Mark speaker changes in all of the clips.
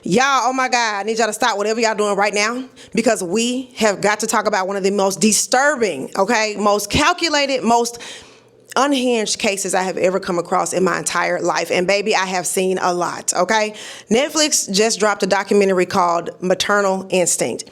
Speaker 1: Y'all, oh my God, I need y'all to stop whatever y'all doing right now because we have got to talk about one of the most disturbing, most calculated, most unhinged cases I have ever come across in my entire life. And baby, I have seen a lot, okay? Netflix just dropped a documentary called Maternal Instinct.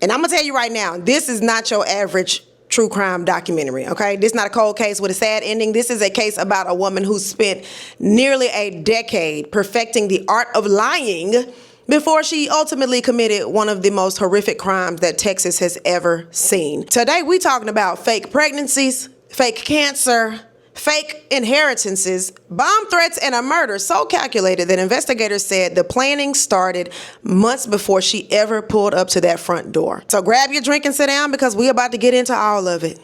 Speaker 1: And I'm gonna tell you right now, this is not your average true crime documentary, okay? This is not a cold case with a sad ending. This is a case about a woman who spent nearly a decade perfecting the art of lying before she ultimately committed one of the most horrific crimes that Texas has ever seen. Today, we're talking about fake pregnancies, fake cancer, fake inheritances, bomb threats, and a murder so calculated that investigators said the planning started months before she ever pulled up to that front door. So grab your drink and sit down because we're about to get into all of it.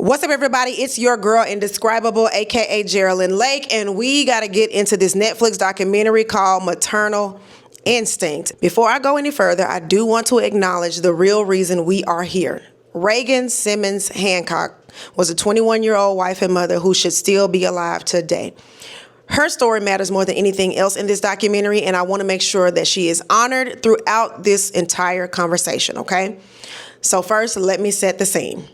Speaker 1: What's up, everybody? It's your girl, Indescribable, aka Geraldine Lake, and we got to get into this Netflix documentary called Maternal Instinct. Before I go any further, I do want to acknowledge the real reason we are here. Reagan Hancock was a 21-year-old wife and mother who should still be alive today. Her story matters more than anything else in this documentary, and I want to make sure that she is honored throughout this entire conversation, okay? So first, let me set the scene.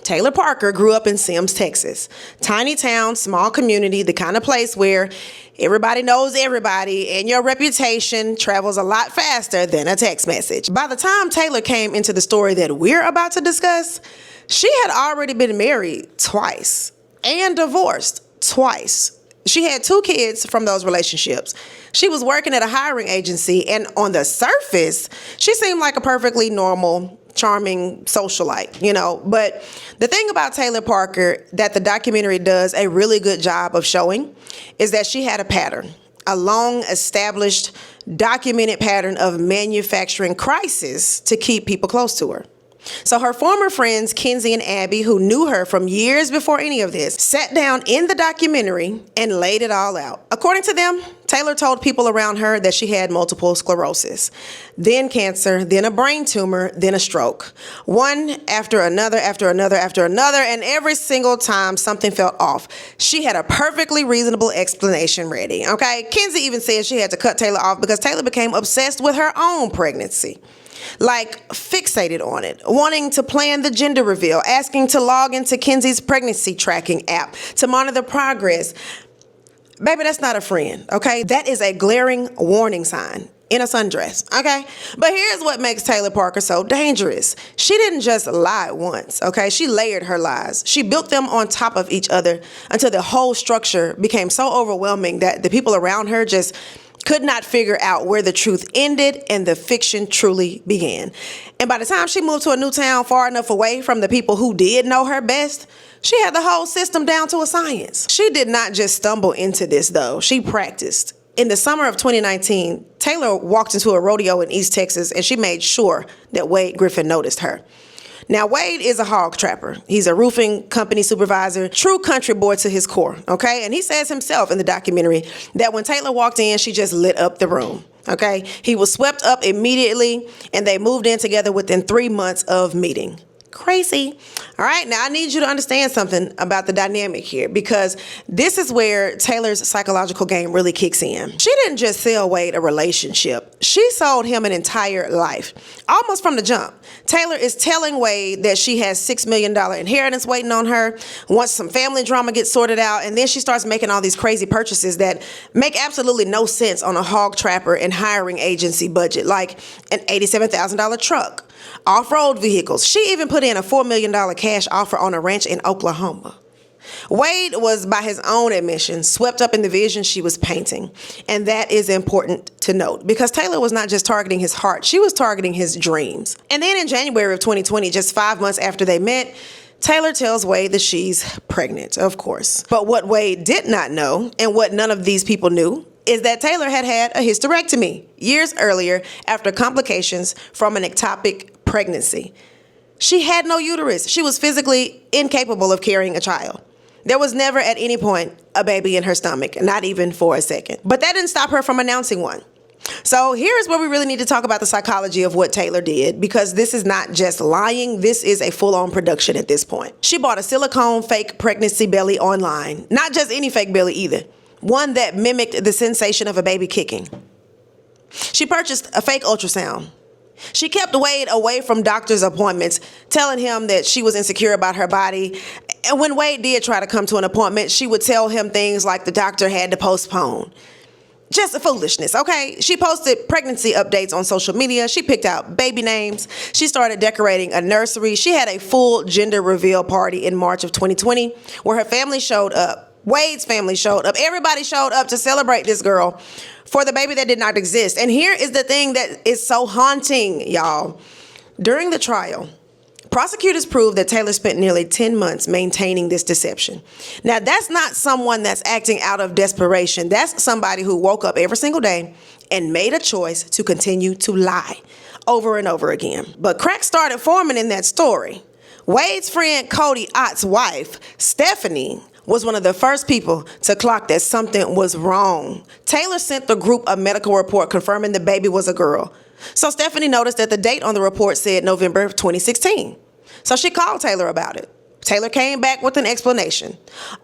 Speaker 1: Taylor Parker grew up in Sims, Texas. Tiny town, small community, the kind of place where everybody knows everybody and your reputation travels a lot faster than a text message. By the time Taylor came into the story that we're about to discuss, she had already been married twice and divorced twice. She had 2 kids from those relationships. She was working at a hiring agency, and on the surface, she seemed like a perfectly normal, charming socialite, But the thing about Taylor Parker that the documentary does a really good job of showing is that she had a pattern, a long established, documented pattern of manufacturing crisis to keep people close to her. So her former friends, Kenzie and Abby, who knew her from years before any of this, sat down in the documentary and laid it all out. According to them, Taylor told people around her that she had multiple sclerosis, then cancer, then a brain tumor, then a stroke. One after another, and every single time something felt off, she had a perfectly reasonable explanation ready, okay? Kenzie even said she had to cut Taylor off because Taylor became obsessed with her own pregnancy. Like fixated on it, wanting to plan the gender reveal, asking to log into Kenzie's pregnancy tracking app to monitor progress. Baby, that's not a friend, okay? That is a glaring warning sign in a sundress, okay? But here's what makes Taylor Parker so dangerous. She didn't just lie once, okay? She layered her lies. She built them on top of each other until the whole structure became so overwhelming that the people around her just could not figure out where the truth ended and the fiction truly began. And by the time she moved to a new town far enough away from the people who did know her best, she had the whole system down to a science. She did not just stumble into this, though. She practiced. In the summer of 2019, Taylor walked into a rodeo in East Texas, and she made sure that Wade Griffin noticed her. Now, Wade is a hog trapper. He's a roofing company supervisor, true country boy to his core, okay? And he says himself in the documentary that when Taylor walked in, she just lit up the room, okay? He was swept up immediately, and they moved in together within 3 months of meeting. Crazy. All right, now I need you to understand something about the dynamic here because this is where Taylor's psychological game really kicks in. She didn't just sell Wade a relationship. She sold him an entire life, almost from the jump. Taylor is telling Wade that she has $6 million inheritance waiting on her once some family drama gets sorted out, and then she starts making all these crazy purchases that make absolutely no sense on a hog trapper and hiring agency budget, like an $87,000 truck. Off-road vehicles. She even put in a $4 million cash offer on a ranch in Oklahoma. Wade was, by his own admission, swept up in the vision she was painting. And that is important to note because Taylor was not just targeting his heart, she was targeting his dreams. And then in January of 2020, just 5 months after they met, Taylor tells Wade that she's pregnant, of course. But what Wade did not know, and what none of these people knew, is that Taylor had had a hysterectomy years earlier after complications from an ectopic pregnancy. She had no uterus. She was physically incapable of carrying a child. There was never at any point a baby in her stomach, not even for a second. But that didn't stop her from announcing one. So here's where we really need to talk about the psychology of what Taylor did, because this is not just lying. This is a full-on production at this point. She bought a silicone fake pregnancy belly online. Not just any fake belly either. One that mimicked the sensation of a baby kicking. She purchased a fake ultrasound. She kept Wade away from doctor's appointments, telling him that she was insecure about her body. And when Wade did try to come to an appointment, she would tell him things like the doctor had to postpone. Just foolishness, okay? She posted pregnancy updates on social media. She picked out baby names. She started decorating a nursery. She had a full gender reveal party in March of 2020 where her family showed up. Wade's family showed up. Everybody showed up to celebrate this girl for the baby that did not exist. And here is the thing that is so haunting, y'all. During the trial, prosecutors proved that Taylor spent nearly 10 months maintaining this deception. Now, that's not someone that's acting out of desperation. That's somebody who woke up every single day and made a choice to continue to lie over and over again. But cracks started forming in that story. Wade's friend Cody Ott's wife, Stephanie, was one of the first people to clock that something was wrong. Taylor sent the group a medical report confirming the baby was a girl. So Stephanie noticed that the date on the report said November of 2016. So she called Taylor about it. Taylor came back with an explanation.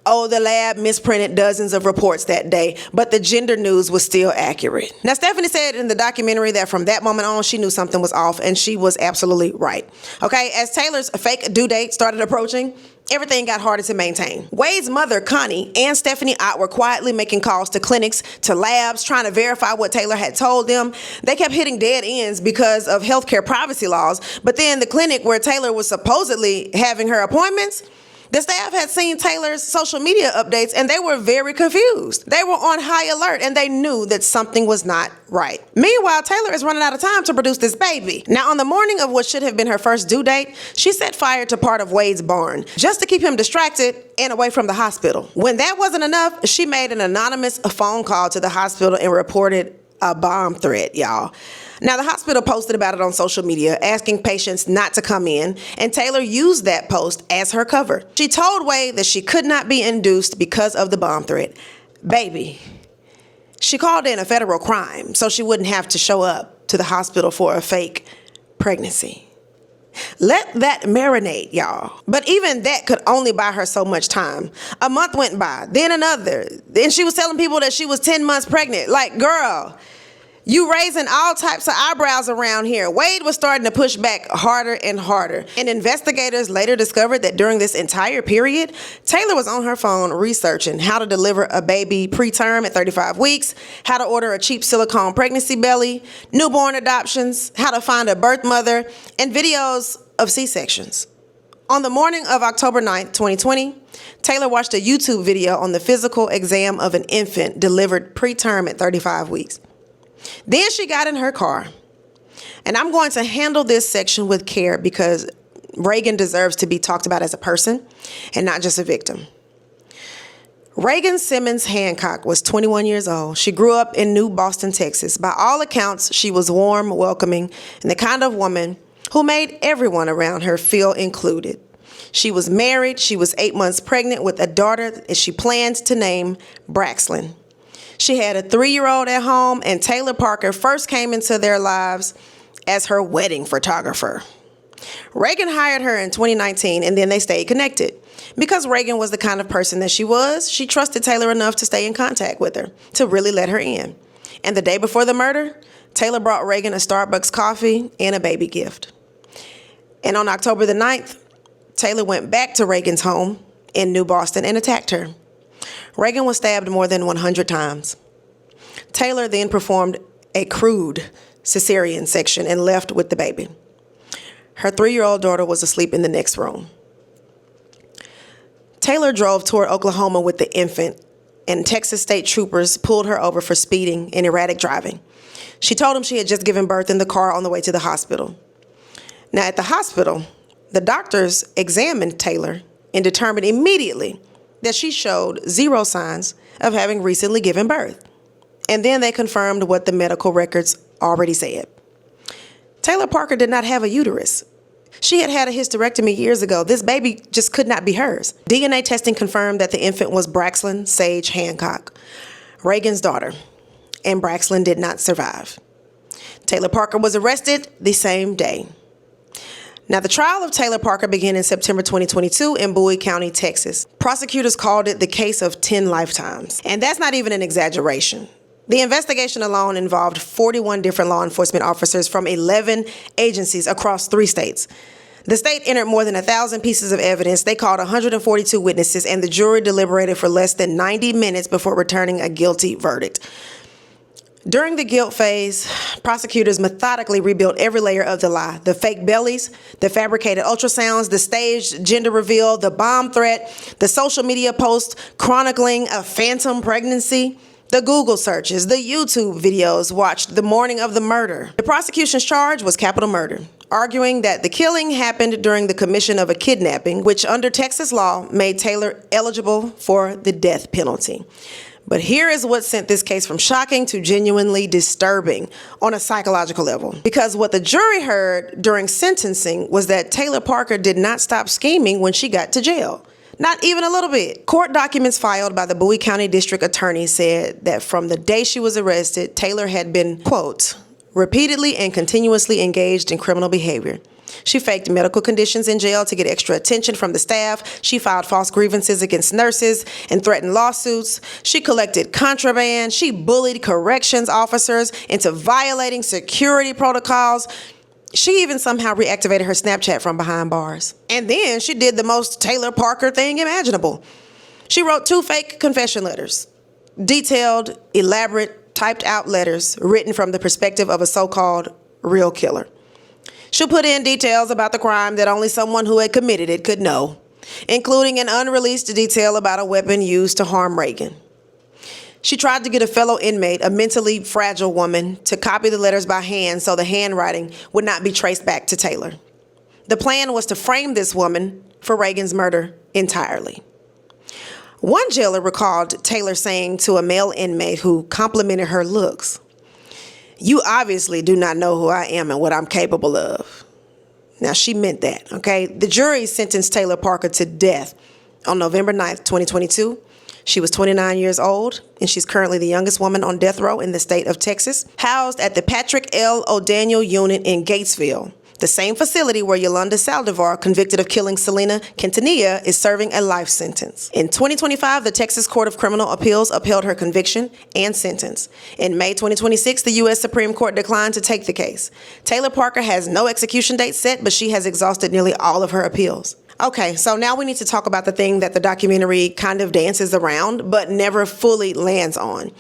Speaker 1: Oh, the lab misprinted dozens of reports that day, but the gender news was still accurate. Now, Stephanie said in the documentary that from that moment on, she knew something was off, and she was absolutely right. Okay, as Taylor's fake due date started approaching, everything got harder to maintain. Wade's mother, Connie, and Stephanie Ott were quietly making calls to clinics, to labs, trying to verify what Taylor had told them. They kept hitting dead ends because of healthcare privacy laws. But then the clinic where Taylor was supposedly having her appointments, the staff had seen Taylor's social media updates and they were very confused. They were on high alert and they knew that something was not right. Meanwhile, Taylor is running out of time to produce this baby. Now, on the morning of what should have been her first due date, she set fire to part of Wade's barn just to keep him distracted and away from the hospital. When that wasn't enough, she made an anonymous phone call to the hospital and reported a bomb threat, y'all. Now, the hospital posted about it on social media, asking patients not to come in, and Taylor used that post as her cover. She told Wade that she could not be induced because of the bomb threat. Baby. She called in a federal crime so she wouldn't have to show up to the hospital for a fake pregnancy. Let that marinate, y'all. But even that could only buy her so much time. A month went by, then another. Then she was telling people that she was 10 months pregnant. Like, girl, you raising all types of eyebrows around here. Wade was starting to push back harder and harder. And investigators later discovered that during this entire period, Taylor was on her phone researching how to deliver a baby preterm at 35 weeks, how to order a cheap silicone pregnancy belly, newborn adoptions, how to find a birth mother, and videos of C-sections. On the morning of October 9th, 2020, Taylor watched a YouTube video on the physical exam of an infant delivered preterm at 35 weeks. Then she got in her car, and I'm going to handle this section with care because Reagan deserves to be talked about as a person and not just a victim. Reagan Simmons Hancock was 21 years old. She grew up in New Boston, Texas. By all accounts, she was warm, welcoming, and the kind of woman who made everyone around her feel included. She was married. She was 8 months pregnant with a daughter that she planned to name Braxlyn. She had a 3-year-old at home, and Taylor Parker first came into their lives as her wedding photographer. Reagan hired her in 2019, and then they stayed connected. Because Reagan was the kind of person that she was, she trusted Taylor enough to stay in contact with her, to really let her in. And the day before the murder, Taylor brought Reagan a Starbucks coffee and a baby gift. And on October the 9th, Taylor went back to Reagan's home in New Boston and attacked her. Reagan was stabbed more than 100 times. Taylor then performed a crude cesarean section and left with the baby. Her 3-year-old daughter was asleep in the next room. Taylor drove toward Oklahoma with the infant, and Texas state troopers pulled her over for speeding and erratic driving. She told them she had just given birth in the car on the way to the hospital. Now, at the hospital, the doctors examined Taylor and determined immediately that she showed 0 signs of having recently given birth. And then they confirmed what the medical records already said. Taylor Parker did not have a uterus. She had had a hysterectomy years ago. This baby just could not be hers. DNA testing confirmed that the infant was Braxlyn Sage Hancock, Reagan's daughter. and Braxton did not survive. Taylor Parker was arrested the same day. Now, the trial of Taylor Parker began in September 2022 in Bowie County, Texas. Prosecutors called it the case of 10 lifetimes. And that's not even an exaggeration. The investigation alone involved 41 different law enforcement officers from 11 agencies across 3 states. The state entered more than 1,000 pieces of evidence. They called 142 witnesses, and the jury deliberated for less than 90 minutes before returning a guilty verdict. During the guilt phase, prosecutors methodically rebuilt every layer of the lie: the fake bellies, the fabricated ultrasounds, the staged gender reveal, the bomb threat, the social media post chronicling a phantom pregnancy, the Google searches, the YouTube videos watched the morning of the murder. The prosecution's charge was capital murder, arguing that the killing happened during the commission of a kidnapping, which under Texas law made Taylor eligible for the death penalty. But here is what sent this case from shocking to genuinely disturbing on a psychological level. Because what the jury heard during sentencing was that Taylor Parker did not stop scheming when she got to jail. Not even a little bit. Court documents filed by the Bowie County District Attorney said that from the day she was arrested, Taylor had been, quote, repeatedly and continuously engaged in criminal behavior. She faked medical conditions in jail to get extra attention from the staff. She filed false grievances against nurses and threatened lawsuits. She collected contraband. She bullied corrections officers into violating security protocols. She even somehow reactivated her Snapchat from behind bars. And then she did the most Taylor Parker thing imaginable. She wrote 2 fake confession letters, detailed, elaborate, typed out letters written from the perspective of a so-called real killer. She'll put in details about the crime that only someone who had committed it could know, including an unreleased detail about a weapon used to harm Reagan. She tried to get a fellow inmate, a mentally fragile woman, to copy the letters by hand so the handwriting would not be traced back to Taylor. The plan was to frame this woman for Reagan's murder entirely. One jailer recalled Taylor saying to a male inmate who complimented her looks, "You obviously do not know who I am and what I'm capable of." Now, she meant that, okay? The jury sentenced Taylor Parker to death on November 9th, 2022. She was 29 years old, and she's currently the youngest woman on death row in the state of Texas, housed at the Patrick L. O'Daniel unit in Gatesville, the same facility where Yolanda Saldivar, convicted of killing Selena Quintanilla, is serving a life sentence. In 2025, the Texas Court of Criminal Appeals upheld her conviction and sentence. In May 2026, the U.S. Supreme Court declined to take the case. Taylor Parker has no execution date set, but she has exhausted nearly all of her appeals. Okay, so now we need to talk about the thing that the documentary kind of dances around, but never fully lands on.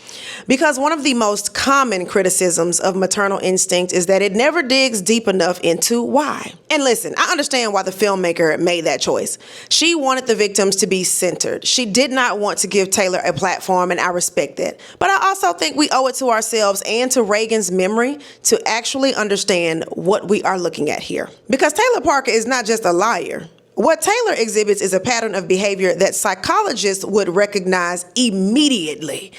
Speaker 1: Because one of the most common criticisms of Maternal Instinct is that it never digs deep enough into why. And listen, I understand why the filmmaker made that choice. She wanted the victims to be centered. She did not want to give Taylor a platform, and I respect that. But I also think we owe it to ourselves and to Reagan's memory to actually understand what we are looking at here. Because Taylor Parker is not just a liar. What Taylor exhibits is a pattern of behavior that psychologists would recognize immediately.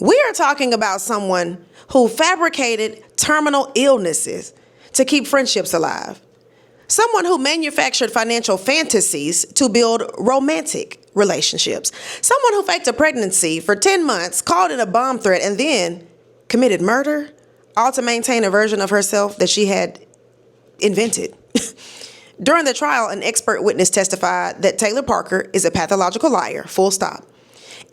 Speaker 1: We are talking about someone who fabricated terminal illnesses to keep friendships alive. Someone who manufactured financial fantasies to build romantic relationships. Someone who faked a pregnancy for 10 months, called it a bomb threat, and then committed murder, all to maintain a version of herself that she had invented. During the trial, an expert witness testified that Taylor Parker is a pathological liar, full stop.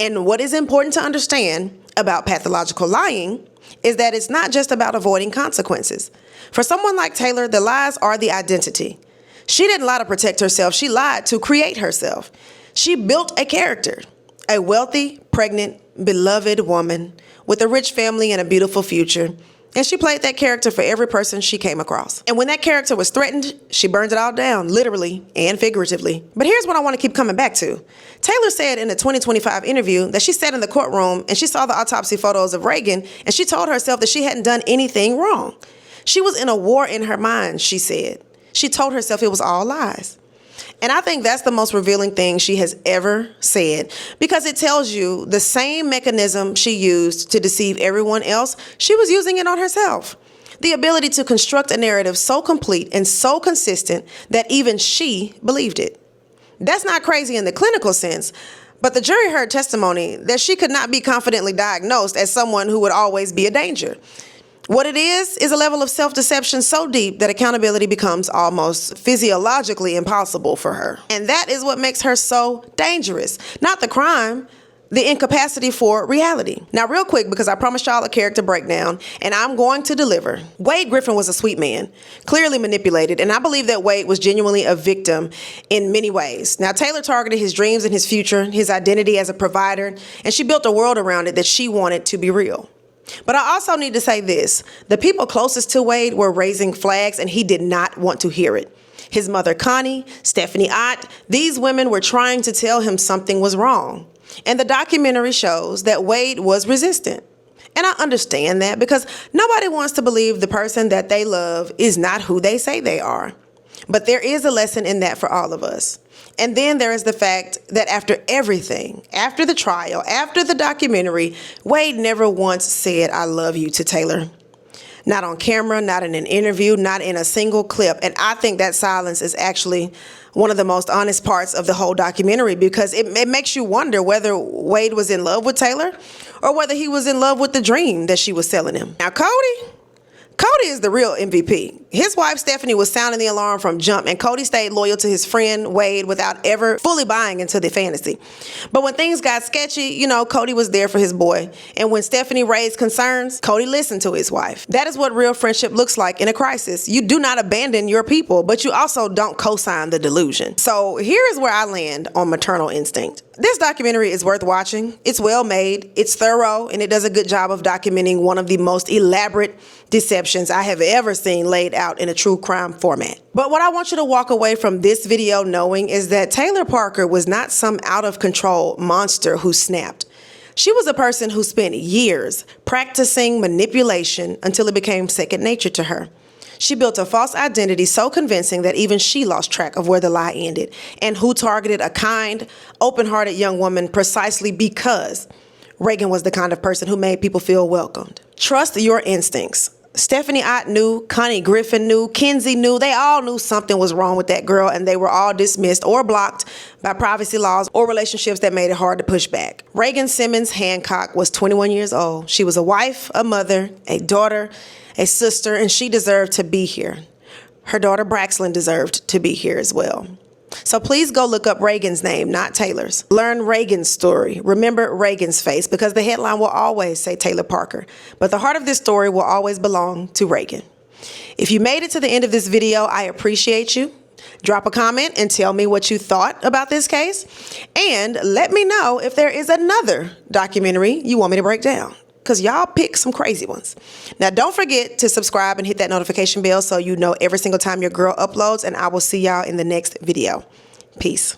Speaker 1: And what is important to understand about pathological lying is that it's not just about avoiding consequences. For someone like Taylor, the lies are the identity. She didn't lie to protect herself. She lied to create herself. She built a character, a wealthy, pregnant, beloved woman with a rich family and a beautiful future. And she played that character for every person she came across. And when that character was threatened, she burned it all down, literally and figuratively. But here's what I want to keep coming back to. Taylor said in a 2025 interview that she sat in the courtroom and she saw the autopsy photos of Reagan, and she told herself that she hadn't done anything wrong. She was in a war in her mind, she said. She told herself it was all lies. And I think that's the most revealing thing she has ever said, because it tells you the same mechanism she used to deceive everyone else, she was using it on herself. The ability to construct a narrative so complete and so consistent that even she believed it. That's not crazy in the clinical sense, But the jury heard testimony that she could not be confidently diagnosed as someone who would always be a danger. What it is a level of self-deception so deep that accountability becomes almost physiologically impossible for her. And that is what makes her so dangerous. Not the crime, the incapacity for reality. Now, real quick, because I promised y'all a character breakdown, and I'm going to deliver. Wade Griffin was a sweet man, clearly manipulated, and I believe that Wade was genuinely a victim in many ways. Now, Taylor targeted his dreams and his future, his identity as a provider, and she built a world around it that she wanted to be real. But I also need to say this. The people closest to Wade were raising flags, and he did not want to hear it. His mother, Connie, Stephanie Ott, these women were trying to tell him something was wrong. And the documentary shows that Wade was resistant. And I understand that because nobody wants to believe the person that they love is not who they say they are. But there is a lesson in that for all of us. And then there is the fact that after everything, after the trial, after the documentary, Wade never once said, "I love you" to Taylor. Not on camera, not in an interview, not in a single clip. And I think that silence is actually one of the most honest parts of the whole documentary because it makes you wonder whether Wade was in love with Taylor or whether he was in love with the dream that she was selling him. Now, Cody is the real MVP. His wife, Stephanie, was sounding the alarm from jump, and Cody stayed loyal to his friend, Wade, without ever fully buying into the fantasy. But when things got sketchy, Cody was there for his boy. And when Stephanie raised concerns, Cody listened to his wife. That is what real friendship looks like in a crisis. You do not abandon your people, but you also don't co-sign the delusion. So here is where I land on Maternal Instinct. This documentary is worth watching. It's well made, it's thorough, and it does a good job of documenting one of the most elaborate deceptions I have ever seen laid out in a true crime format. But what I want you to walk away from this video knowing is that Taylor Parker was not some out-of-control monster who snapped. She was a person who spent years practicing manipulation until it became second nature to her. She built a false identity so convincing that even she lost track of where the lie ended and who targeted a kind, open-hearted young woman precisely because Reagan was the kind of person who made people feel welcomed. Trust your instincts. Stephanie Ott knew, Connie Griffin knew, Kenzie knew. They all knew something was wrong with that girl, and they were all dismissed or blocked by privacy laws or relationships that made it hard to push back. Reagan Hancock was 21 years old. She was a wife, a mother, a daughter, a sister, and she deserved to be here. Her daughter Braxlyn deserved to be here as well. So please go look up Reagan's name, not Taylor's. Learn Reagan's story. Remember Reagan's face, because the headline will always say Taylor Parker, but the heart of this story will always belong to Reagan. If you made it to the end of this video, I appreciate you. Drop a comment and tell me what you thought about this case. And let me know if there is another documentary you want me to break down, because y'all pick some crazy ones. Now, don't forget to subscribe and hit that notification bell so you know every single time your girl uploads, and I will see y'all in the next video. Peace.